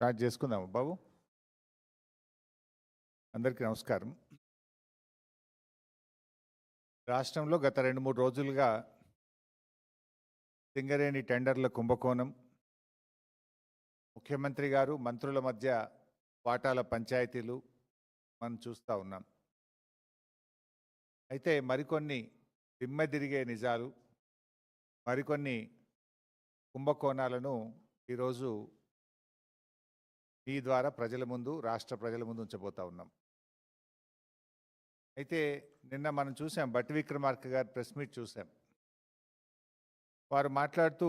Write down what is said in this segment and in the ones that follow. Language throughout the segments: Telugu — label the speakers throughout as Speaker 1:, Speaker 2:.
Speaker 1: స్టార్ట్ చేసుకుందాము బాబు. అందరికీ నమస్కారం. రాష్ట్రంలో గత 2-3 రోజులుగా సింగరేణి టెండర్ల కుంభకోణం, ముఖ్యమంత్రి గారు మంత్రుల మధ్య వాటాల పంచాయతీలు మనం చూస్తూ ఉన్నాం. అయితే మరికొన్ని దిమ్మెదిరిగే నిజాలు, మరికొన్ని కుంభకోణాలను ఈరోజు ఈ ద్వారా ప్రజల ముందు, రాష్ట్ర ప్రజల ముందు ఉంచబోతా ఉన్నాం. అయితే నిన్న మనం చూసాం, బట్టి విక్రమార్క గారు ప్రెస్ మీట్ చూసాం. వారు మాట్లాడుతూ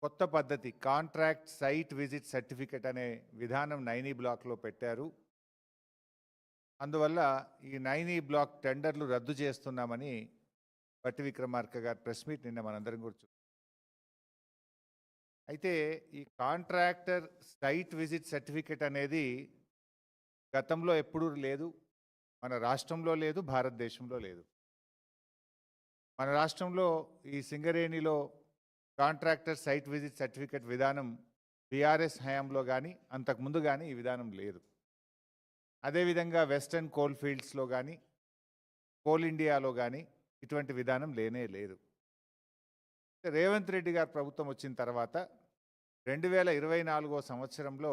Speaker 1: కొత్త పద్ధతి కాంట్రాక్ట్ సైట్ విజిట్ సర్టిఫికెట్ అనే విధానం 9E బ్లాక్లో పెట్టారు. అందువల్ల ఈ 9E బ్లాక్ టెండర్లు రద్దు చేస్తున్నామని బట్టి విక్రమార్క గారు ప్రెస్ మీట్ నిన్న మనందరం కూడా చూసాం. అయితే ఈ కాంట్రాక్టర్ సైట్ విజిట్ సర్టిఫికెట్ అనేది గతంలో ఎప్పుడూ లేదు, మన రాష్ట్రంలో లేదు, భారతదేశంలో లేదు. మన రాష్ట్రంలో ఈ సింగరేణిలో కాంట్రాక్టర్ సైట్ విజిట్ సర్టిఫికెట్ విధానం బీఆర్ఎస్ హయాంలో కానీ అంతకుముందు కానీ ఈ విధానం లేదు. అదేవిధంగా వెస్టర్న్ కోల్ ఫీల్డ్స్లో కానీ కోల్ ఇండియాలో కానీ ఇటువంటి విధానం లేనే లేదు. రేవంత్ రెడ్డి గారు ప్రభుత్వం వచ్చిన తర్వాత 2024 సంవత్సరంలో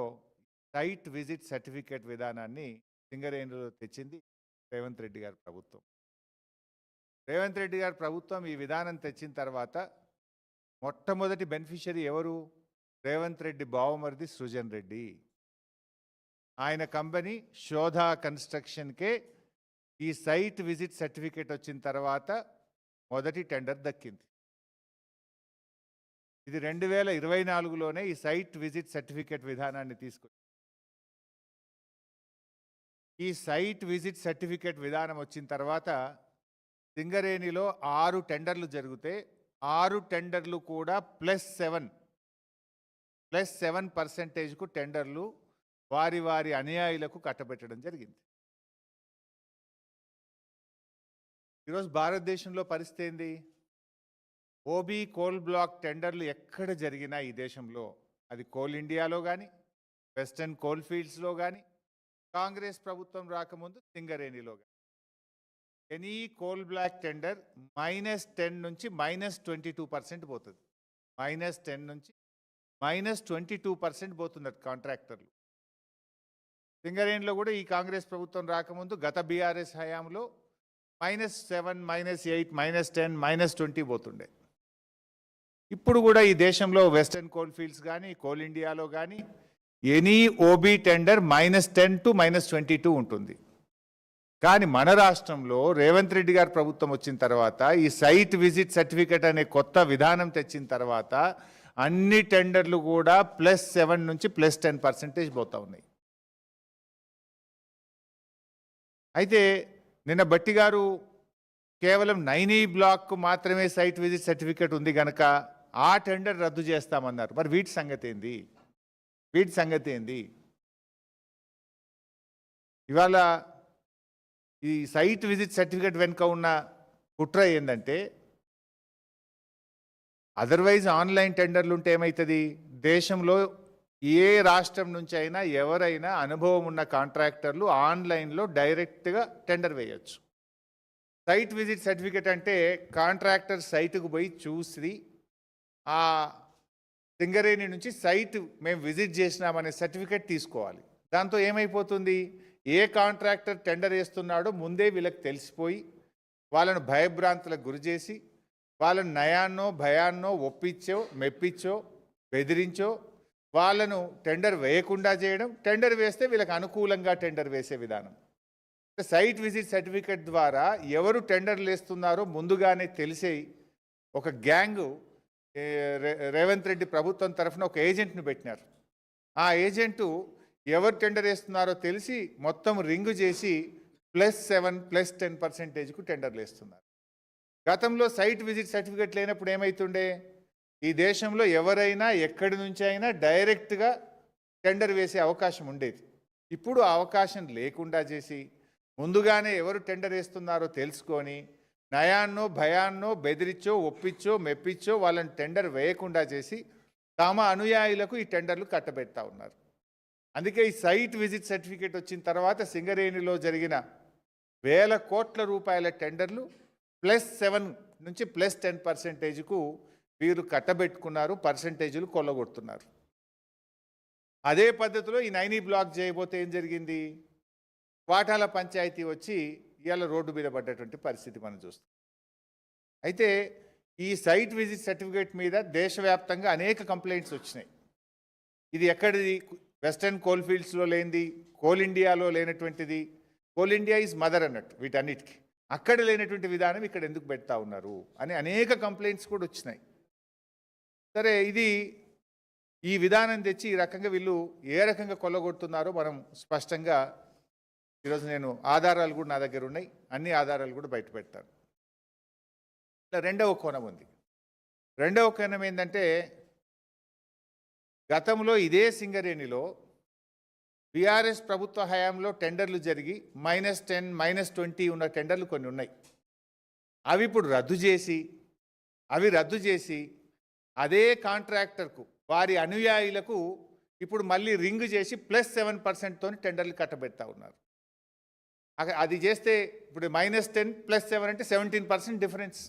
Speaker 1: సైట్ విజిట్ సర్టిఫికేట్ విధానాన్ని సింగరేణిలో తెచ్చింది రేవంత్ రెడ్డి గారి ప్రభుత్వం. రేవంత్ రెడ్డి గారి ప్రభుత్వం ఈ విధానం తెచ్చిన తర్వాత మొట్టమొదటి బెనిఫిషరీ ఎవరు? రేవంత్ రెడ్డి బావమరిది సృజన్ రెడ్డి. ఆయన కంపెనీ శోధా కన్స్ట్రక్షన్కే ఈ సైట్ విజిట్ సర్టిఫికేట్ వచ్చిన తర్వాత మొదటి టెండర్ దక్కింది. ఇది 2024లోనే ఈ సైట్ విజిట్ సర్టిఫికేట్ విధానాన్ని తీసుకొచ్చింది. ఈ సైట్ విజిట్ సర్టిఫికేట్ విధానం వచ్చిన తర్వాత సింగరేణిలో 6 టెండర్లు జరిగితే 6 టెండర్లు కూడా +7% టెండర్లు వారి వారి అనుయాయులకు కట్టబెట్టడం జరిగింది. ఈరోజు భారతదేశంలో పరిస్థితి ఏంది? ఓబీ కోల్ బ్లాక్ టెండర్లు ఎక్కడ జరిగినా ఈ దేశంలో, అది కోల్ ఇండియాలో కానీ వెస్టర్న్ కోల్ ఫీల్డ్స్లో కానీ కాంగ్రెస్ ప్రభుత్వం రాకముందు సింగరేణిలో కానీ ఎనీ కోల్ బ్లాక్ టెండర్ -10 నుంచి -22% పోతుంది. -10 నుంచి -22% పోతుంది కాంట్రాక్టర్లు. సింగరేణిలో కూడా ఈ కాంగ్రెస్ ప్రభుత్వం రాకముందు గత బీఆర్ఎస్ హయాంలో -7, -8, -10, -20 పోతుండే. ఇప్పుడు కూడా ఈ దేశంలో వెస్టర్న్ కోల్ ఫీల్డ్స్ కానీ కోల్ ఇండియాలో కానీ ఎనీ ఓబీ టెండర్ -10 to -22 ఉంటుంది. కానీ మన రాష్ట్రంలో రేవంత్ రెడ్డి గారి ప్రభుత్వం వచ్చిన తర్వాత ఈ సైట్ విజిట్ సర్టిఫికెట్ అనే కొత్త విధానం తెచ్చిన తర్వాత అన్ని టెండర్లు కూడా +7 నుంచి +10% పోతా ఉన్నాయి. అయితే నిన్న బట్టి గారు కేవలం 9E బ్లాక్ మాత్రమే సైట్ విజిట్ సర్టిఫికేట్ ఉంది కనుక ఆ టెండర్ రద్దు చేస్తామన్నారు. మరి వీటి సంగతి ఏంది? ఇవాళ ఈ సైట్ విజిట్ సర్టిఫికేట్ వెనుక ఉన్న కుట్ర ఏంటంటే, అదర్వైజ్ ఆన్లైన్ టెండర్లు ఉంటే ఏమవుతుంది? దేశంలో ఏ రాష్ట్రం నుంచి అయినా ఎవరైనా అనుభవం ఉన్న కాంట్రాక్టర్లు ఆన్లైన్లో డైరెక్ట్గా టెండర్ వేయచ్చు. సైట్ విజిట్ సర్టిఫికేట్ అంటే కాంట్రాక్టర్ సైట్కు పోయి చూసి ఆ సింగరేణి నుంచి సైట్ మేము విజిట్ చేసినామనే సర్టిఫికేట్ తీసుకోవాలి. దాంతో ఏమైపోతుంది? ఏ కాంట్రాక్టర్ టెండర్ వేస్తున్నాడో ముందే వీళ్ళకి తెలిసిపోయి వాళ్ళను భయభ్రాంతులకు గురి చేసి వాళ్ళను నయాన్నో భయాన్నో ఒప్పించో మెప్పించో బెదిరించో వాళ్ళను టెండర్ వేయకుండా చేయడం, టెండర్ వేస్తే వీళ్ళకి అనుకూలంగా టెండర్ వేసే విధానం. సైట్ విజిట్ సర్టిఫికేట్ ద్వారా ఎవరు టెండర్లు వేస్తున్నారో ముందుగానే తెలిసే ఒక గ్యాంగు రేవంత్ రెడ్డి ప్రభుత్వం తరఫున ఒక ఏజెంట్ను పెట్టినారు. ఆ ఏజెంటు ఎవరు టెండర్ వేస్తున్నారో తెలిసి మొత్తం రింగు చేసి +7, +10%కు టెండర్లు వేస్తున్నారు. గతంలో సైట్ విజిట్ సర్టిఫికేట్ లేనప్పుడు ఏమవుతుండే? ఈ దేశంలో ఎవరైనా ఎక్కడి నుంచి అయినా డైరెక్ట్గా టెండర్ వేసే అవకాశం ఉండేది. ఇప్పుడు ఆ అవకాశం లేకుండా చేసి ముందుగానే ఎవరు టెండర్ వేస్తున్నారో తెలుసుకొని నయాన్నో భయాన్నో బెదిరించో ఒప్పించో మెప్పించో వాళ్ళని టెండర్ వేయకుండా చేసి తమ అనుయాయులకు ఈ టెండర్లు కట్టబెడతా ఉన్నారు. అందుకే ఈ సైట్ విజిట్ సర్టిఫికేట్ వచ్చిన తర్వాత సింగరేణిలో జరిగిన వేల కోట్ల రూపాయల టెండర్లు +7 నుంచి +10%కు వీరు కట్టబెట్టుకున్నారు, పర్సంటేజీలు కొల్లగొడుతున్నారు. అదే పద్ధతిలో ఈ నైనీ బ్లాక్ చేయబోతే ఏం జరిగింది? వాటాల పంచాయతీ వచ్చి ఇవాళ రోడ్డు మీద పడ్డటువంటి పరిస్థితి మనం చూస్తాం. అయితే ఈ సైట్ విజిట్ సర్టిఫికేట్ మీద దేశవ్యాప్తంగా అనేక కంప్లైంట్స్ వచ్చినాయి. ఇది ఎక్కడిది? వెస్టర్న్ కోల్ ఫీల్డ్స్లో లేనిది, కోల్ ఇండియాలో లేనటువంటిది. కోల్ ఇండియా ఈజ్ మదర్ అన్నట్టు వీటన్నిటికీ. అక్కడ లేనటువంటి విధానం ఇక్కడ ఎందుకు పెడతా ఉన్నారు అని అనేక కంప్లైంట్స్ కూడా వచ్చినాయి. సరే, ఇది ఈ విధానం తెచ్చి ఈ రకంగా వీళ్ళు ఏ రకంగా కొల్లగొడుతున్నారో మనం స్పష్టంగా ఈరోజు నేను ఆధారాలు కూడా నా దగ్గర ఉన్నాయి, అన్ని ఆధారాలు కూడా బయట పెడతాను. ఇలా రెండవ కోణం ఉంది. రెండవ కోణం ఏంటంటే, గతంలో ఇదే సింగరేణిలో బీఆర్ఎస్ ప్రభుత్వ హయాంలో టెండర్లు జరిగి -10, -20 ఉన్న టెండర్లు కొన్ని ఉన్నాయి. అవి ఇప్పుడు రద్దు చేసి అదే కాంట్రాక్టర్కు వారి అనుయాయులకు ఇప్పుడు మళ్ళీ రింగ్ చేసి +7%తో టెండర్లు కట్టబెడతా ఉన్నారు. అది చేస్తే ఇప్పుడు -10 +7 అంటే 17% డిఫరెన్స్.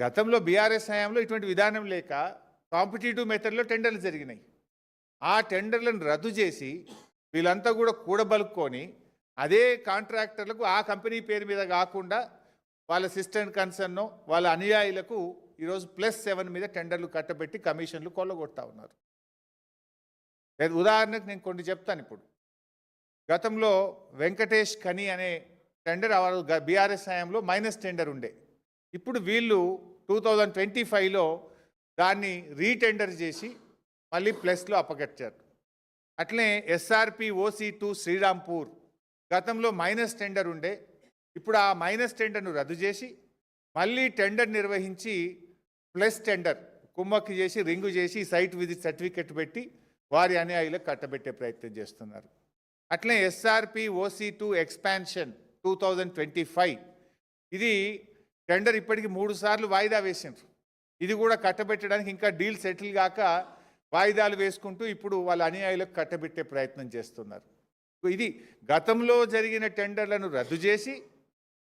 Speaker 1: గతంలో బీఆర్ఎస్ హయాంలో ఇటువంటి విధానం లేక కాంపిటేటివ్ మెథడ్లో టెండర్లు జరిగినాయి. ఆ టెండర్లను రద్దు చేసి వీళ్ళంతా కూడా కూడబలుక్కొని అదే కాంట్రాక్టర్లకు ఆ కంపెనీ పేరు మీద కాకుండా వాళ్ళ సిస్టమ్ కన్సర్న్ వాళ్ళ అనుయాయులకు ఈరోజు +7 మీద టెండర్లు కట్టబెట్టి కమిషన్లు కొల్లగొడతా ఉన్నారు. ఉదాహరణకు నేను కొన్ని చెప్తాను. ఇప్పుడు గతంలో వెంకటేష్ ఖని అనే టెండర్ బీఆర్ఎస్ హయాంలో మైనస్ టెండర్ ఉండే. ఇప్పుడు వీళ్ళు 2025లో దాన్ని రీటెండర్ చేసి మళ్ళీ ప్లస్లో అప్పగట్టారు. అట్లనే ఎస్ఆర్పి OC2 శ్రీరాంపూర్ గతంలో మైనస్ టెండర్ ఉండే. ఇప్పుడు ఆ మైనస్ టెండర్ను రద్దు చేసి మళ్ళీ టెండర్ నిర్వహించి ప్లస్ టెండర్ కుమ్మక్కి చేసి రింగు చేసి సైట్ విజిట్ సర్టిఫికెట్ పెట్టి వారి అనుయాయులకు కట్టబెట్టే ప్రయత్నం చేస్తున్నారు. అట్లనే ఎస్ఆర్పి OC2 ఎక్స్పాన్షన్ 2025 ఇది టెండర్ ఇప్పటికి 3 సార్లు వాయిదా వేసిండ్రు. ఇది కూడా కట్టబెట్టడానికి ఇంకా డీల్ సెటిల్ కాక వాయిదాలు వేసుకుంటూ ఇప్పుడు వాళ్ళ అనుయాయులకు కట్టబెట్టే ప్రయత్నం చేస్తున్నారు. ఇది గతంలో జరిగిన టెండర్లను రద్దు చేసి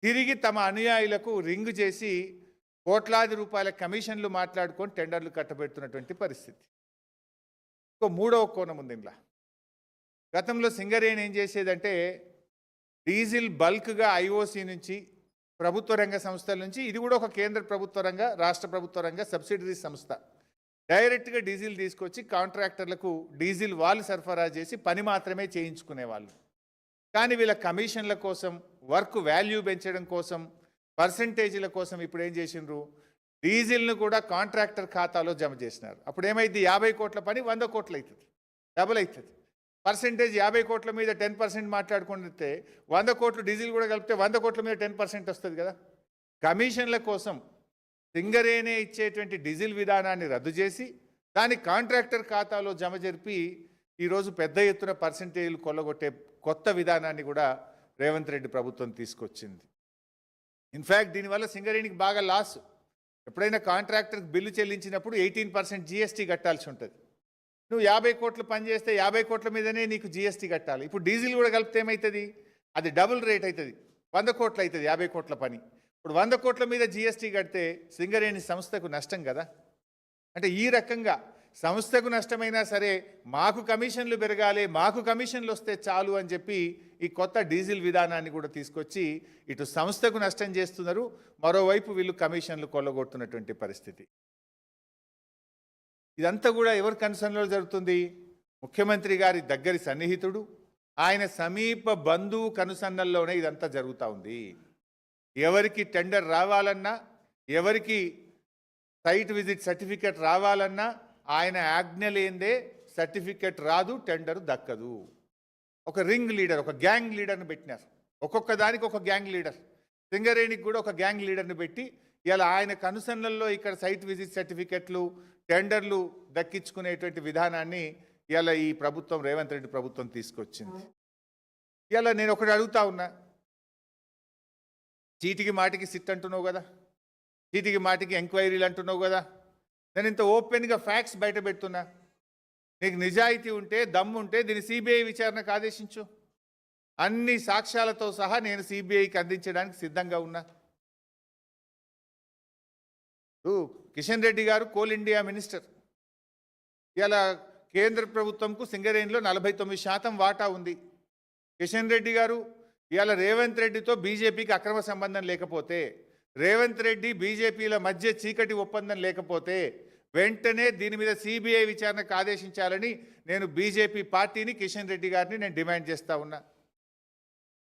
Speaker 1: తిరిగి తమ అనుయాయులకు రింగు చేసి కోట్లాది రూపాయల కమిషన్లు మాట్లాడుకొని టెండర్లు కట్టబెడుతున్నటువంటి పరిస్థితి. ఇంకో మూడవ కోణం ఉంది ఇందులో. గతంలో సింగరేణి ఏం చేసేదంటే డీజిల్ బల్క్గా IOC నుంచి ప్రభుత్వ రంగ సంస్థల నుంచి, ఇది కూడా ఒక కేంద్ర ప్రభుత్వ రంగ రాష్ట్ర ప్రభుత్వ రంగ సబ్సిడరీ సంస్థ, డైరెక్ట్గా డీజిల్ తీసుకొచ్చి కాంట్రాక్టర్లకు డీజిల్ వాళ్ళు సరఫరా చేసి పని మాత్రమే చేయించుకునేవాళ్ళు. కానీ వీళ్ళ కమిషన్ల కోసం, వర్క్ వాల్యూ పెంచడం కోసం, పర్సంటేజీల కోసం ఇప్పుడు ఏం చేసిండ్రు? డీజిల్ను కూడా కాంట్రాక్టర్ ఖాతాలో జమ చేసినారు. అప్పుడు ఏమైంది? 50 కోట్ల పని 100 కోట్లు అవుతుంది, డబుల్ అవుతుంది. పర్సంటేజ్ 50 కోట్ల మీద 10% మాట్లాడుకుంటే 100 కోట్లు డీజిల్ కూడా కలిపితే 100 కోట్ల మీద 10% వస్తుంది కదా. కమిషన్ల కోసం సింగరేణి ఇచ్చేటువంటి డీజిల్ విధానాన్ని రద్దు చేసి దాన్ని కాంట్రాక్టర్ ఖాతాలో జమ జరిపి ఈరోజు పెద్ద ఎత్తున పర్సంటేజీలు కొల్లగొట్టే కొత్త విధానాన్ని కూడా రేవంత్ రెడ్డి ప్రభుత్వం తీసుకొచ్చింది. ఇన్ఫ్యాక్ట్ దీనివల్ల సింగరేణికి బాగా లాస్. ఎప్పుడైనా కాంట్రాక్టర్కి బిల్లు చెల్లించినప్పుడు 18% GST కట్టాల్సి ఉంటుంది. నువ్వు 50 కోట్లు పని చేస్తే 50 కోట్ల మీదనే నీకు GST కట్టాలి. ఇప్పుడు డీజిల్ కూడా కలిపితే ఏమవుతుంది? అది డబుల్ రేట్ అవుతుంది, 100 కోట్లు అవుతుంది 50 కోట్ల పని. ఇప్పుడు 100 కోట్ల మీద GST కడితే సింగరేణి సంస్థకు నష్టం కదా. అంటే ఈ రకంగా సంస్థకు నష్టమైనా సరే మాకు కమిషన్లు పెరగాలి, మాకు కమిషన్లు వస్తే చాలు అని చెప్పి ఈ కొత్త డీజిల్ విధానాన్ని కూడా తీసుకొచ్చి ఇటు సంస్థకు నష్టం చేస్తున్నారు, మరోవైపు వీళ్ళు కమిషన్లు కొల్లగొడుతున్నటువంటి పరిస్థితి. ఇదంతా కూడా ఎవరి కన్సర్న్లో జరుగుతుంది? ముఖ్యమంత్రి గారి దగ్గరి సన్నిహితుడు, ఆయన సమీప బంధువు కనుసన్నల్లోనే ఇదంతా జరుగుతూ ఉంది. ఎవరికి టెండర్ రావాలన్నా, ఎవరికి సైట్ విజిట్ సర్టిఫికెట్ రావాలన్నా ఆయన ఆజ్ఞ లేనిదే సర్టిఫికెట్ రాదు, టెండర్ దక్కదు. ఒక రింగ్ లీడర్, ఒక గ్యాంగ్ లీడర్ని పెట్టినారు. ఒక్కొక్క దానికి ఒక గ్యాంగ్ లీడర్. సింగరేణికి కూడా ఒక గ్యాంగ్ లీడర్ని పెట్టి ఇలా ఆయన కనుసన్నల్లో ఇక్కడ సైట్ విజిట్ సర్టిఫికెట్లు, టెండర్లు దక్కించుకునేటువంటి విధానాన్ని ఇలా ఈ ప్రభుత్వం, రేవంత్ రెడ్డి ప్రభుత్వం తీసుకొచ్చింది. ఇలా నేను ఒకటి అడుగుతా ఉన్నా, చీటికి మాటికి సిట్ అంటున్నావు కదా, చీటికి మాటికి ఎంక్వైరీలు అంటున్నావు కదా, నేను ఇంత ఓపెన్గా ఫ్యాక్ట్స్ బయట పెడుతున్నా. నీకు నిజాయితీ ఉంటే, దమ్ము ఉంటే దీన్ని సిబిఐ విచారణకు ఆదేశించు. అన్ని సాక్ష్యాలతో సహా నేను సిబిఐకి అందించడానికి సిద్ధంగా ఉన్నా. కిషన్ రెడ్డి గారు కోల్ ఇండియా మినిస్టర్. ఇలా కేంద్ర ప్రభుత్వంకు సింగరేణిలో 49% వాటా ఉంది. కిషన్ రెడ్డి గారు ఇవాళ రేవంత్ రెడ్డితో బీజేపీకి అక్రమ సంబంధం లేకపోతే, రేవంత్ రెడ్డి బీజేపీల మధ్య చీకటి ఒప్పందం లేకపోతే వెంటనే దీని మీద సిబిఐ విచారణకు ఆదేశించాలని నేను బీజేపీ పార్టీని, కిషన్ రెడ్డి గారిని నేను డిమాండ్ చేస్తా ఉన్నా.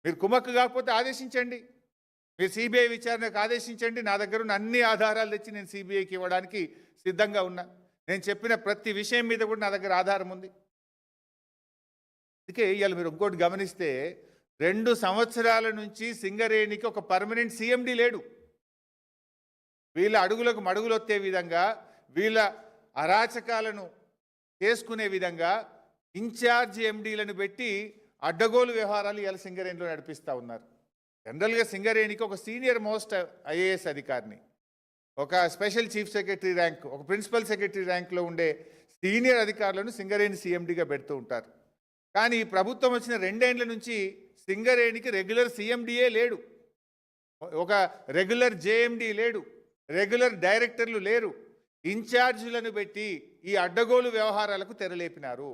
Speaker 1: మీరు కుమ్మక్కు కాకపోతే ఆదేశించండి, మీరు సిబిఐ విచారణకు ఆదేశించండి. నా దగ్గర ఉన్న అన్ని ఆధారాలు తెచ్చి నేను సిబిఐకి ఇవ్వడానికి సిద్ధంగా ఉన్నా. నేను చెప్పిన ప్రతి విషయం మీద కూడా నా దగ్గర ఆధారం ఉంది. అందుకే ఇవాళ మీరు ఇంకోటి గమనిస్తే 2 సంవత్సరాల నుంచి సింగరేణికి ఒక పర్మనెంట్ సిఎండి లేడు. వీళ్ళ అడుగులకు మడుగులొత్తే విధంగా, వీళ్ళ అరాచకాలను చేసుకునే విధంగా ఇన్ఛార్జ్ ఎండీలను పెట్టి అడ్డగోలు వ్యవహారాలు ఇవాళ సింగరేణిలో నడిపిస్తూ ఉన్నారు. జనరల్గా సింగరేణికి ఒక సీనియర్ మోస్ట్ ఐఏఎస్ అధికారిని, ఒక స్పెషల్ చీఫ్ సెక్రటరీ ర్యాంక్, ఒక ప్రిన్సిపల్ సెక్రటరీ ర్యాంక్లో ఉండే సీనియర్ అధికారులను సింగరేణి సీఎండీగా పెడుతూ ఉంటారు. కానీ ఈ ప్రభుత్వం వచ్చిన 2 ఏళ్ల నుంచి సింగరేణికి రెగ్యులర్ సీఎండీఏ లేడు, ఒక రెగ్యులర్ జేఎండీ లేడు, రెగ్యులర్ డైరెక్టర్లు లేరు. ఇన్ఛార్జీలను పెట్టి ఈ అడ్డగోలు వ్యవహారాలకు తెరలేపినారు.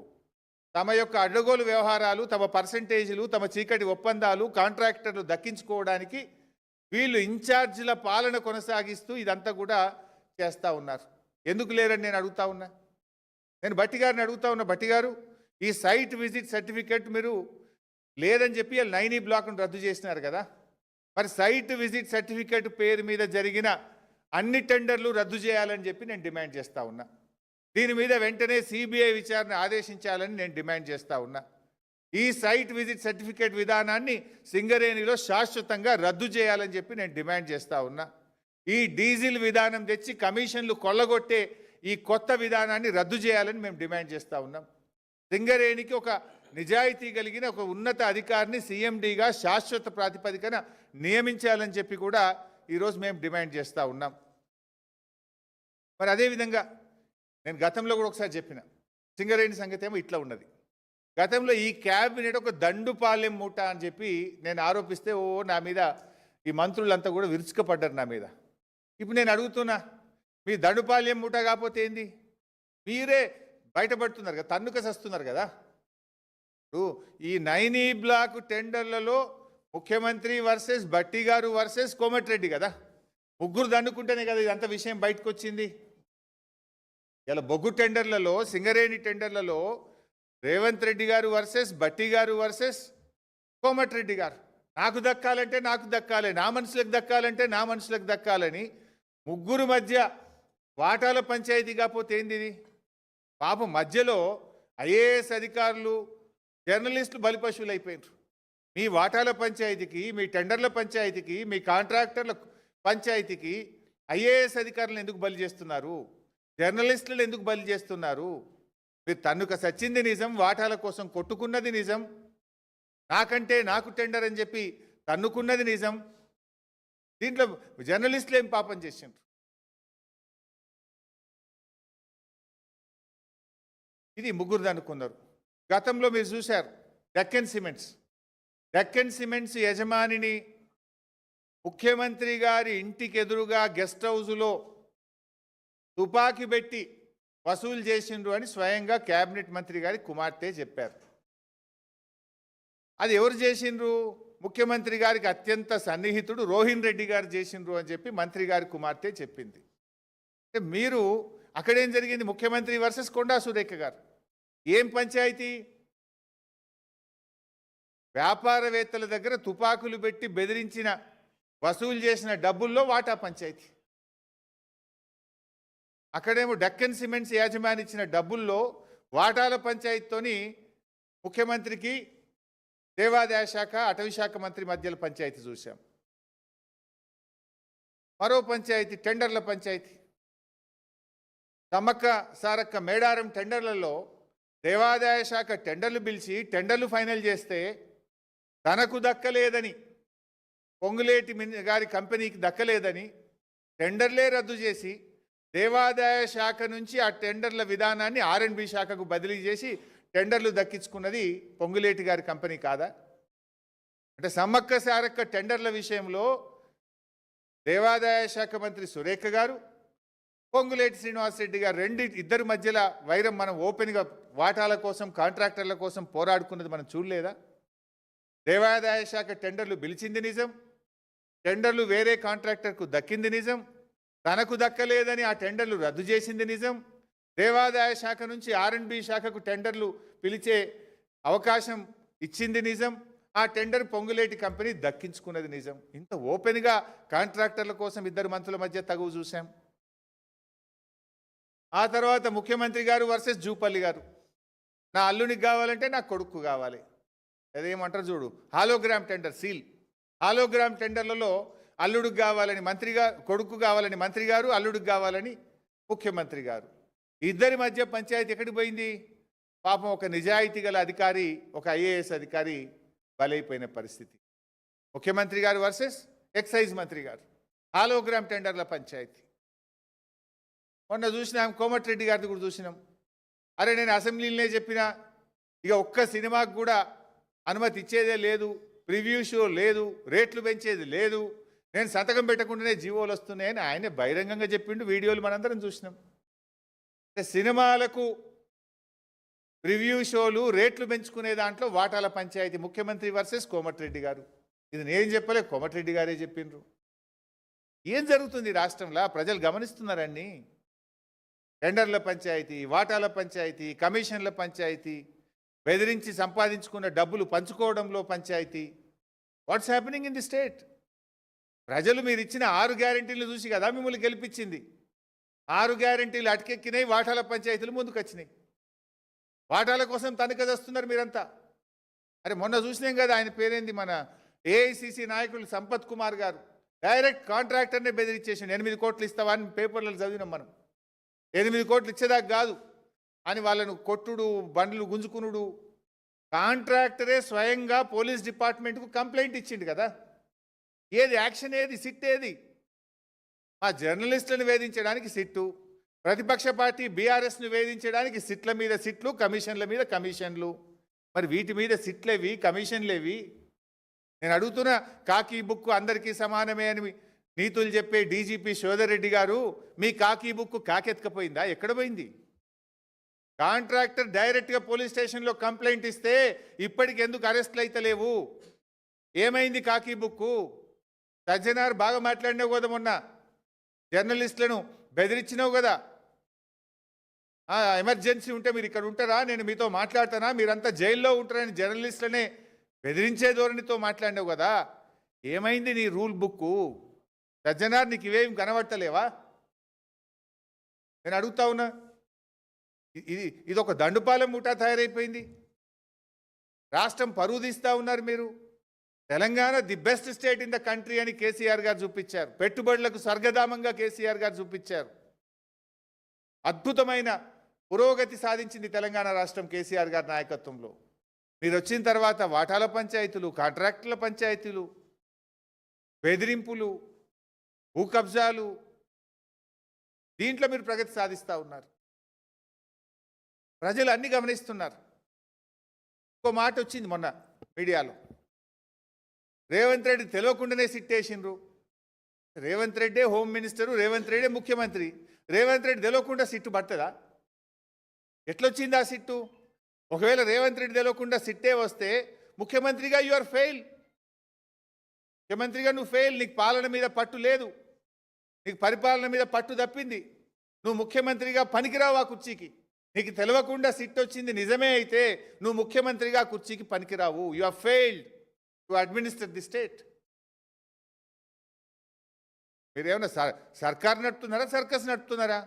Speaker 1: తమ యొక్క అడ్డగోలు వ్యవహారాలు, తమ పర్సంటేజీలు, తమ చీకటి ఒప్పందాలు, కాంట్రాక్టర్లు దక్కించుకోవడానికి వీళ్ళు ఇన్ఛార్జీల పాలన కొనసాగిస్తూ ఇదంతా కూడా చేస్తూ ఉన్నారు. ఎందుకు లేరని నేను అడుగుతా ఉన్నా. నేను భట్టి గారిని అడుగుతా ఉన్నా, భట్టి గారు ఈ సైట్ విజిట్ సర్టిఫికేట్ మీరు లేదని చెప్పి 9E బ్లాక్ను రద్దు చేసినారు కదా, మరి సైట్ విజిట్ సర్టిఫికేట్ పేరు మీద జరిగిన అన్ని టెండర్లు రద్దు చేయాలని చెప్పి నేను డిమాండ్ చేస్తూ ఉన్నా. దీని మీద వెంటనే సిబిఐ విచారణ ఆదేశించాలని నేను డిమాండ్ చేస్తూ ఉన్నా. ఈ సైట్ విజిట్ సర్టిఫికేట్ విధానాన్ని సింగరేణిలో శాశ్వతంగా రద్దు చేయాలని చెప్పి నేను డిమాండ్ చేస్తూ ఉన్నా. ఈ డీజిల్ విధానం తెచ్చి కమిషన్లు కొల్లగొట్టే ఈ కొత్త విధానాన్ని రద్దు చేయాలని మేము డిమాండ్ చేస్తూ ఉన్నాం. సింగరేణికి ఒక నిజాయితీ కలిగిన ఒక ఉన్నత అధికారిని సీఎండీగా శాశ్వత ప్రాతిపదికన నియమించాలని చెప్పి కూడా ఈరోజు మేము డిమాండ్ చేస్తూ ఉన్నాం. మరి అదేవిధంగా నేను గతంలో కూడా ఒకసారి చెప్పిన సింగరేణి సంగతి ఏమో ఇట్లా ఉన్నది. గతంలో ఈ క్యాబినెట్ ఒక దండుపాలెం మూట అని చెప్పి నేను ఆరోపిస్తే నా మీద ఈ మంత్రులంతా కూడా విరుచుకపడ్డారు నా మీద. ఇప్పుడు నేను అడుగుతున్నా, మీ దండుపాలెం మూట కాకపోతే ఏంది? మీరే బయటపడుతున్నారు కదా, తన్నుక సస్తున్నారు కదా. ఇప్పుడు ఈ 9E బ్లాక్ టెండర్లలో ముఖ్యమంత్రి వర్సెస్ భట్టి గారు వర్సెస్ కోమటిరెడ్డి కదా, ముగ్గురు దండుకుంటేనే కదా ఇదంతా విషయం బయటకు వచ్చింది. ఇలా బొగ్గు టెండర్లలో, సింగరేణి టెండర్లలో రేవంత్ రెడ్డి గారు వర్సెస్ భట్టి గారు వర్సెస్ కోమటిరెడ్డి గారు. నాకు దక్కాలంటే నాకు దక్కాలి, నా మనుషులకు దక్కాలంటే నా మనుషులకు దక్కాలని ముగ్గురు మధ్య వాటాల పంచాయతీ కాకపోతే ఏంది ఇది? పాపం మధ్యలో ఐఏఎస్ అధికారులు, జర్నలిస్టులు బలిపశువులు అయిపోయినారు. మీ వాటాల పంచాయతీకి, మీ టెండర్ల పంచాయతీకి, మీ కాంట్రాక్టర్ల పంచాయతీకి ఐఏఎస్ అధికారులను ఎందుకు బలి చేస్తున్నారు? జర్నలిస్టులను ఎందుకు బలి చేస్తున్నారు? మీరు తన్నుక సచ్చింది నిజం, వాటాల కోసం కొట్టుకున్నది నిజం, నాకంటే నాకు టెండర్ అని చెప్పి తన్నుకున్నది నిజం. దీంట్లో జర్నలిస్టులు ఏం పాపం చేసిండ్రు? ఇది ముగ్గురు దన్నుకున్నారు. గతంలో మీరు చూశారు డెక్కన్ సిమెంట్స్ యజమానిని ముఖ్యమంత్రి గారి ఇంటికి ఎదురుగా గెస్ట్ హౌస్లో తుపాకీ పెట్టి వసూలు చేసిండ్రు అని స్వయంగా కేబినెట్ మంత్రి గారి కుమార్తె చెప్పారు. అది ఎవరు చేసిండ్రు? ముఖ్యమంత్రి గారికి అత్యంత సన్నిహితుడు రోహిన్ రెడ్డి గారు చేసిండ్రు అని చెప్పి మంత్రి గారి కుమార్తె చెప్పింది. అంటే మీరు అక్కడేం జరిగింది? ముఖ్యమంత్రి వర్సెస్ కొండా సురేఖ గారు. ఏం పంచాయతీ? వ్యాపారవేత్తల దగ్గర తుపాకులు పెట్టి బెదిరించిన, వసూలు చేసిన డబ్బుల్లో వాటా పంచాయతీ. అక్కడేమో డెక్కన్ సిమెంట్స్ యాజమాని ఇచ్చిన డబ్బుల్లో వాటాల పంచాయతీతోని ముఖ్యమంత్రికి దేవాదాయ శాఖ, అటవీ శాఖ మంత్రి మధ్యలో పంచాయతీ చూశాం. మరో పంచాయతీ టెండర్ల పంచాయతీ. సమ్మక్క సారక్క మేడారం టెండర్లలో దేవాదాయ శాఖ టెండర్లు పిలిచి టెండర్లు ఫైనల్ చేస్తే తనకు దక్కలేదని, పొంగులేటి గారి కంపెనీకి దక్కలేదని టెండర్లే రద్దు చేసి దేవాదాయ శాఖ నుంచి ఆ టెండర్ల విధానాన్ని R&B శాఖకు బదిలీ చేసి టెండర్లు దక్కించుకున్నది పొంగులేటి గారి కంపెనీ కాదా? అంటే సమ్మక్క సారక్క టెండర్ల విషయంలో దేవాదాయ శాఖ మంత్రి సురేఖ గారు, పొంగులేటి శ్రీనివాసరెడ్డి గారు ఇద్దరి మధ్యలో వైరం మనం ఓపెన్గా వాటాల కోసం కాంట్రాక్టర్ల కోసం పోరాడుకున్నది మనం చూడలేదా? దేవాదాయ శాఖ టెండర్లు పిలిచింది నిజం, టెండర్లు వేరే కాంట్రాక్టర్కు దక్కింది నిజం, తనకు దక్కలేదని ఆ టెండర్లు రద్దు చేసింది నిజం, దేవాదాయ శాఖ నుంచి R&B శాఖకు టెండర్లు పిలిచే అవకాశం ఇచ్చింది నిజం, ఆ టెండర్ పొంగులేటి కంపెనీ దక్కించుకున్నది నిజం. ఇంత ఓపెన్గా కాంట్రాక్టర్ల కోసం ఇద్దరు మంత్రుల మధ్య తగువు చూసాం. ఆ తర్వాత ముఖ్యమంత్రి గారు వర్సెస్ జూపల్లి గారు. నా అల్లునికి కావాలంటే నా కొడుకు కావాలి, అదేమంటారు చూడు, హాలోగ్రామ్ టెండర్, సీల్ హాలోగ్రామ్ టెండర్లలో అల్లుడికి కావాలని మంత్రి గారు, కొడుకు కావాలని మంత్రి గారు, అల్లుడికి కావాలని ముఖ్యమంత్రి గారు. ఇద్దరి మధ్య పంచాయతీ ఎక్కడికి పోయింది? పాపం ఒక నిజాయితీ గల అధికారి, ఒక IAS అధికారి బలైపోయిన పరిస్థితి. ముఖ్యమంత్రి గారు వర్సెస్ ఎక్సైజ్ మంత్రి గారు, హాలోగ్రామ్ టెండర్ల పంచాయతీ. మొన్న చూసినాం, కోమటిరెడ్డి గారిది కూడా చూసినాం. అరే నేను అసెంబ్లీలోనే చెప్పినా, ఇక ఒక్క సినిమాకు కూడా అనుమతి ఇచ్చేదే లేదు, ప్రివ్యూ షో లేదు, రేట్లు పెంచేది లేదు, నేను సంతకం పెట్టకుండానే జీవోలు వస్తున్నాయని ఆయన బహిరంగంగా చెప్పిండు. వీడియోలు మనందరం చూసినాం. సినిమాలకు ప్రివ్యూ షోలు రేట్లు పెంచుకునే దాంట్లో వాటాల పంచాయతీ, ముఖ్యమంత్రి వర్సెస్ కోమటిరెడ్డి గారు. ఇది నేను చెప్పలే, కోమటిరెడ్డి గారే చెప్పిండ్రు. ఏం జరుగుతుంది రాష్ట్రంలో? ప్రజలు గమనిస్తున్నారండి. టెండర్ల పంచాయతీ, వాటాల పంచాయతీ, కమిషన్ల పంచాయతీ, బెదిరించి సంపాదించుకున్న డబ్బులు పంచుకోవడంలో పంచాయతీ. What's happening in the state? ప్రజలు మీరు ఇచ్చిన 6 గ్యారెంటీలు చూసి కదా మిమ్మల్ని గెలిపించింది. 6 గ్యారెంటీలు అటకెక్కినాయి, వాటాల పంచాయతీలు ముందుకు వచ్చినాయి. వాటాల కోసం తనఖా చేస్తున్నారు మీరంతా. అరే మొన్న చూసినాం కదా, ఆయన పేరేంది, మన AICC నాయకులు సంపత్ కుమార్ గారు డైరెక్ట్ కాంట్రాక్టర్నే బెదిరించేసిండు. 8 కోట్లు ఇస్తావా అని పేపర్లలో చదివినాం మనం. 8 కోట్లు ఇచ్చేదాకా కాదు అని వాళ్ళను కొట్టుడు, బండ్లు గుంజుకునుడు. కాంట్రాక్టరే స్వయంగా పోలీస్ డిపార్ట్మెంట్కు కంప్లైంట్ ఇచ్చిండు కదా. ఏది యాక్షన్, ఏది సిట్, ఏది? ఆ జర్నలిస్టులను వేధించడానికి సిట్టు, ప్రతిపక్ష పార్టీ BRSను వేధించడానికి సిట్ల మీద సిట్లు, కమిషన్ల మీద కమిషన్లు. మరి వీటి మీద సిట్లేవి, కమిషన్లేవి? నేను అడుగుతున్నా, కాకి బుక్ అందరికీ సమానమే అని నీతులు చెప్పే DGP శోధర్ రెడ్డి గారు, మీ కాకి బుక్ కాకెత్తుకపోయిందా? ఎక్కడ పోయింది? కాంట్రాక్టర్ డైరెక్ట్గా పోలీస్ స్టేషన్లో కంప్లైంట్ ఇస్తే ఇప్పటికి ఎందుకు అరెస్ట్లు అయితే లేవు? ఏమైంది కాకి బుక్కు? సజ్జనార్ బాగా మాట్లాడినావు కదా, మొన్న జర్నలిస్టులను బెదిరించినావు కదా. ఎమర్జెన్సీ ఉంటే మీరు ఇక్కడ ఉంటారా, నేను మీతో మాట్లాడతానా, మీరంతా జైల్లో ఉంటారని జర్నలిస్టులనే బెదిరించే ధోరణితో మాట్లాడినావు కదా. ఏమైంది నీ రూల్ బుక్కు? సజ్జనార్ నీకు ఇవేం కనబడతలేవా? నేను అడుగుతా ఉన్నా. ఇది ఒక దండుపాలెం ముఠా తయారైపోయింది. రాష్ట్రం పరువు తీస్తూ ఉన్నారు మీరు. Telangana the best state in the country అని కేసీఆర్ గారు చూపించారు. పెట్టుబడులకు స్వర్గధామంగా కేసీఆర్ గారు చూపించారు. అద్భుతమైన పురోగతి సాధించింది తెలంగాణ రాష్ట్రం కేసీఆర్ గారి నాయకత్వంలో. మీరు వచ్చిన తర్వాత వాటాల పంచాయతీలు, కాంట్రాక్టుల పంచాయతీలు, బెదిరింపులు, భూ కబ్జాలు, దీంట్లో మీరు ప్రగతి సాధిస్తూ ఉన్నారు. ప్రజలు అన్ని గమనిస్తున్నారు. ఇంకో మాట వచ్చింది మొన్న మీడియాలో, రేవంత్ రెడ్డి తెలియకుండానే సిట్టేసిండ్రు. రేవంత్ రెడ్డే హోమ్ మినిస్టరు, రేవంత్ రెడ్డే ముఖ్యమంత్రి. రేవంత్ రెడ్డి తెలియకుండా సిట్టు పడుతుందా? ఎట్లొచ్చింది ఆ సిట్టు? ఒకవేళ రేవంత్ రెడ్డి తెలియకుండా సిట్టే వస్తే ముఖ్యమంత్రిగా యు ఆర్ ఫెయిల్. ముఖ్యమంత్రిగా నువ్వు ఫెయిల్. నీకు పాలన మీద పట్టు లేదు, నీకు పరిపాలన మీద పట్టు తప్పింది. నువ్వు ముఖ్యమంత్రిగా పనికిరావు ఆ కుర్చీకి. నీకు తెలియకుండా సిట్ వచ్చింది నిజమే అయితే నువ్వు ముఖ్యమంత్రిగా కుర్చీకి పనికిరావు. You are failed to administer the state. మీరేమన్నా సర్కార్ నడుపుతున్నారా, సర్కస్ నడుపుతున్నారా?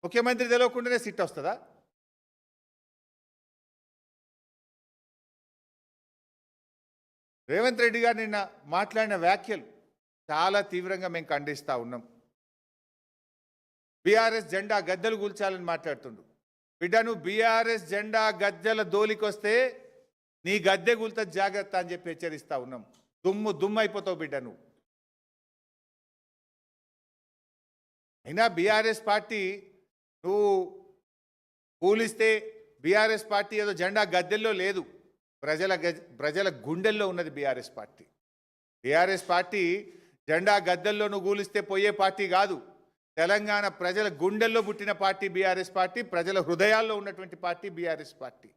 Speaker 1: ముఖ్యమంత్రి తెలియకుండానే సిట్ వస్తుందా? రేవంత్ రెడ్డి గారు నిన్న మాట్లాడిన వ్యాఖ్యలు చాలా తీవ్రంగా మేము ఖండిస్తూ ఉన్నాం. బీఆర్ఎస్ జెండా గద్దెలు కూల్చాలని మాట్లాడుతుండు. బిడ్డ, నువ్వు బీఆర్ఎస్ జెండా గద్దెల దోలికొస్తే నీ గద్దె కూల్త జాగ్రత్త అని చెప్పి హెచ్చరిస్తూ ఉన్నాం. దుమ్ము అయిపోతావు బిడ్డ. నువ్వు అయినా బీఆర్ఎస్ పార్టీ నువ్వు కూలిస్తే బీఆర్ఎస్ పార్టీ ఏదో జెండా గద్దెల్లో లేదు, ప్రజల గుండెల్లో ఉన్నది బీఆర్ఎస్ పార్టీ. బీఆర్ఎస్ పార్టీ జెండా గద్దెల్లో నువ్వు కూలిస్తే పోయే పార్టీ కాదు. తెలంగాణ ప్రజల గుండెల్లో పుట్టిన పార్టీ బీఆర్ఎస్ పార్టీ, ప్రజల హృదయాల్లో ఉన్నటువంటి పార్టీ బీఆర్ఎస్ పార్టీ.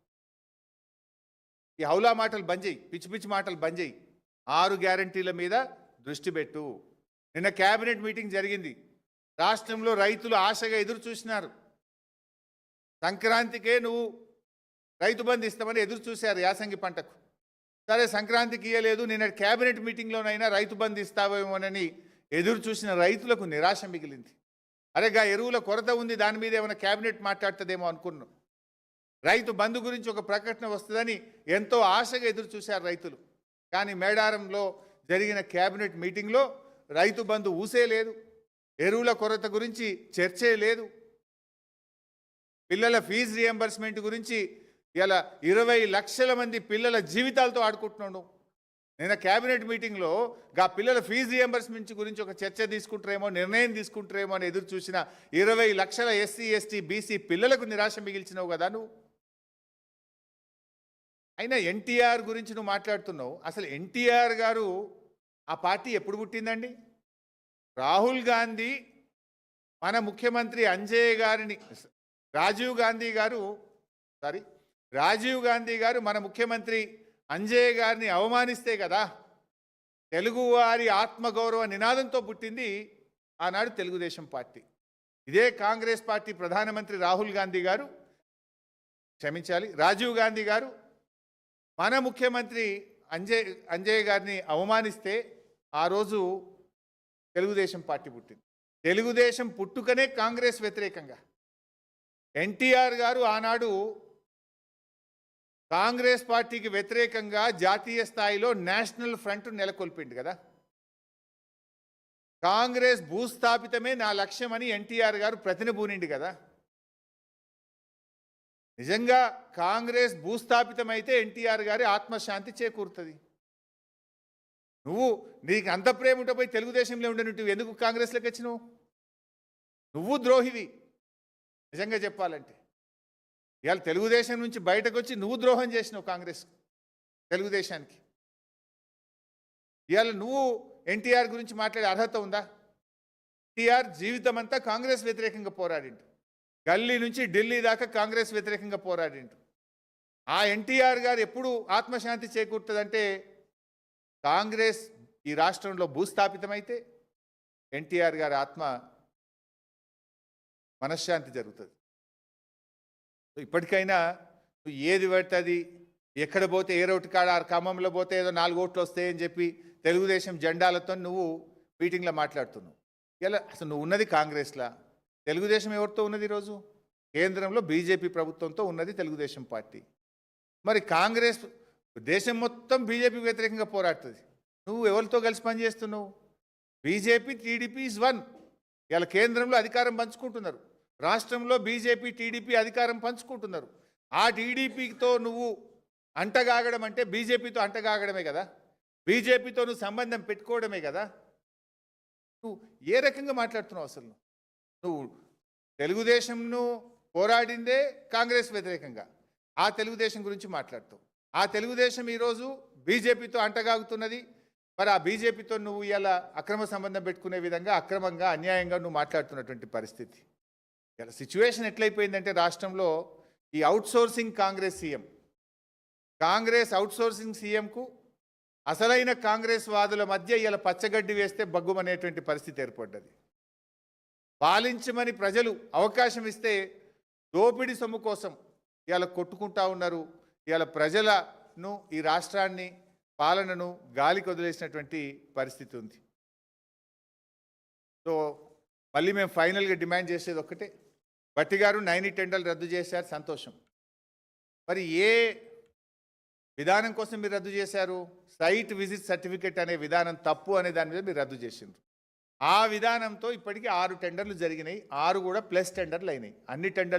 Speaker 1: ఈ హౌలా మాటలు బంద్ చేయి, పిచ్చి పిచ్చి మాటలు బంద్ చేయి. 6 గ్యారంటీల మీద దృష్టి పెట్టు. నిన్న కేబినెట్ మీటింగ్ జరిగింది. రాష్ట్రంలో రైతులు ఆశగా ఎదురు చూసినారు. సంక్రాంతికే నువ్వు రైతు బంధు ఇస్తామని ఎదురు చూశారు యాసంగి పంటకు. సరే సంక్రాంతికి ఇయ్యలేదు, నిన్న కేబినెట్ మీటింగ్లోనైనా రైతు బంధు ఇస్తావేమోనని ఎదురు చూసిన రైతులకు నిరాశ మిగిలింది. అరేగా ఎరువుల కొరత ఉంది, దాని మీద ఏమైనా కేబినెట్ మాట్లాడుతుందేమో అనుకున్నాం. రైతు బంధు గురించి ఒక ప్రకటన వస్తుందని ఎంతో ఆశగా ఎదురు చూశారు రైతులు. కానీ మేడారంలో జరిగిన కేబినెట్ మీటింగ్లో రైతు బంధు ఊసే లేదు, ఎరువుల కొరత గురించి చర్చే లేదు, పిల్లల ఫీజు రియంబర్స్మెంట్ గురించి ఇలా 20 లక్షల మంది పిల్లల జీవితాలతో ఆడుకుంటున్నాడు. నిన్న కేబినెట్ మీటింగ్లో గా పిల్లల ఫీజు రియంబర్స్మెంట్ గురించి ఒక చర్చ తీసుకుంటారేమో, నిర్ణయం తీసుకుంటారేమో అని ఎదురు చూసిన 20 లక్షల ఎస్సీ ఎస్టీ బీసీ పిల్లలకు నిరాశ మిగిల్చినావు కదా నువ్వు. అయినా ఎన్టీఆర్ గురించి నువ్వు మాట్లాడుతున్నావు. అసలు ఎన్టీఆర్ గారు ఆ పార్టీ ఎప్పుడు పుట్టిందండి? రాహుల్ గాంధీ మన ముఖ్యమంత్రి రాజీవ్ గాంధీ గారు మన ముఖ్యమంత్రి అంజయ్య గారిని అవమానిస్తే కదా తెలుగువారి ఆత్మగౌరవ నినాదంతో పుట్టింది ఆనాడు తెలుగుదేశం పార్టీ. ఇదే కాంగ్రెస్ పార్టీ ప్రధానమంత్రి రాజీవ్ గాంధీ గారు మన ముఖ్యమంత్రి అంజయ్య గారిని అవమానిస్తే ఆ రోజు తెలుగుదేశం పార్టీ పుట్టింది. తెలుగుదేశం పుట్టుకనే కాంగ్రెస్ వ్యతిరేకంగా. ఎన్టీఆర్ గారు ఆనాడు కాంగ్రెస్ పార్టీకి వ్యతిరేకంగా జాతీయ స్థాయిలో నేషనల్ ఫ్రంట్ నెలకొల్పిండు కదా. కాంగ్రెస్ భూస్థాపితమే నా లక్ష్యమని ఎన్టీఆర్ గారు ప్రతినబూనిండు కదా. నిజంగా కాంగ్రెస్ భూస్థాపితమైతే ఎన్టీఆర్ గారి ఆత్మశాంతి చేకూరుతుంది. నీకు అంత ప్రేమ ఉంటే పోయి తెలుగుదేశంలో ఉండేనువ్వు ఎందుకు కాంగ్రెస్లోకి వచ్చినావు? నువ్వు ద్రోహివి నిజంగా చెప్పాలంటే. ఇవాళ తెలుగుదేశం నుంచి బయటకు వచ్చి నువ్వు ద్రోహం చేసినావు తెలుగుదేశానికి. ఇవాళ నువ్వు ఎన్టీఆర్ గురించి మాట్లాడే అర్హత ఉందా? ఎన్టీఆర్ జీవితం అంతా కాంగ్రెస్ వ్యతిరేకంగా పోరాడిండు. గల్లీ నుంచి ఢిల్లీ దాకా కాంగ్రెస్ వ్యతిరేకంగా పోరాడిండు. ఆ ఎన్టీఆర్ గారు ఎప్పుడు ఆత్మశాంతి చేకూరుతుందంటే కాంగ్రెస్ ఈ రాష్ట్రంలో భూస్థాపితమైతే ఎన్టీఆర్ గారి మనశ్శాంతి జరుగుతుంది. ఇప్పటికైనా నువ్వు ఏది పడుతుంది, ఎక్కడ పోతే ఏ రోడ్డు కాడ ఖమ్మంలో పోతే ఏదో 4 ఓట్లు వస్తాయని చెప్పి తెలుగుదేశం జెండాలతో నువ్వు మీటింగ్లో మాట్లాడుతున్నావు. ఇలా అసలు నువ్వు ఉన్నది కాంగ్రెస్లా, తెలుగుదేశం ఎవరితో ఉన్నది? ఈరోజు కేంద్రంలో బీజేపీ ప్రభుత్వంతో ఉన్నది తెలుగుదేశం పార్టీ. మరి కాంగ్రెస్ దేశం మొత్తం బీజేపీ వ్యతిరేకంగా పోరాడుతుంది. నువ్వు ఎవరితో కలిసి పనిచేస్తున్నావు? BJP TDP is one. ఇలా కేంద్రంలో అధికారం పంచుకుంటున్నారు, రాష్ట్రంలో బీజేపీ టీడీపీ అధికారం పంచుకుంటున్నారు. ఆ టీడీపీతో నువ్వు అంటగాగడం అంటే బీజేపీతో అంటగాగడమే కదా, బీజేపీతో నువ్వు సంబంధం పెట్టుకోవడమే కదా. నువ్వు ఏ రకంగా మాట్లాడుతున్నావు? అసలు నువ్వు తెలుగుదేశంను పోరాడిందే కాంగ్రెస్ వ్యతిరేకంగా, ఆ తెలుగుదేశం గురించి మాట్లాడుతావు. ఆ తెలుగుదేశం ఈరోజు బీజేపీతో అంటగాగుతున్నది. మరి ఆ బీజేపీతో నువ్వు ఇలా అక్రమ సంబంధం పెట్టుకునే విధంగా అక్రమంగా అన్యాయంగా నువ్వు మాట్లాడుతున్నటువంటి పరిస్థితి. ఇలా సిచ్యువేషన్ ఎట్లయిపోయిందంటే రాష్ట్రంలో ఈ అవుట్సోర్సింగ్ కాంగ్రెస్ అవుట్సోర్సింగ్ సీఎంకు అసలైన కాంగ్రెస్ వాదుల మధ్య ఇలా పచ్చగడ్డి వేస్తే బగ్గుమనేటువంటి పరిస్థితి ఏర్పడ్డది. పాలించమని ప్రజలు అవకాశం ఇస్తే దోపిడీ సొమ్ము కోసం ఇలా కొట్టుకుంటా ఉన్నారు. ఇలా ప్రజలను, ఈ రాష్ట్రాన్ని, పాలనను గాలికి వదిలేసినటువంటి పరిస్థితి ఉంది. సో మళ్ళీ మేము ఫైనల్గా డిమాండ్ చేసేది ఒక్కటే, భట్టి గారు 9 టెండర్లు రద్దు చేశారు, సంతోషం. మరి ఏ విధానం కోసం మీరు రద్దు చేశారు? సైట్ విజిట్ సర్టిఫికెట్ అనే విధానం తప్పు అనే దాని మీద మీరు రద్దు చేసిండ్రు. ఆ విధానంతో ఇప్పటికీ 6 టెండర్లు జరిగినాయి, 6 కూడా ప్లస్ టెండర్లు అయినాయి. అన్ని టెండర్లు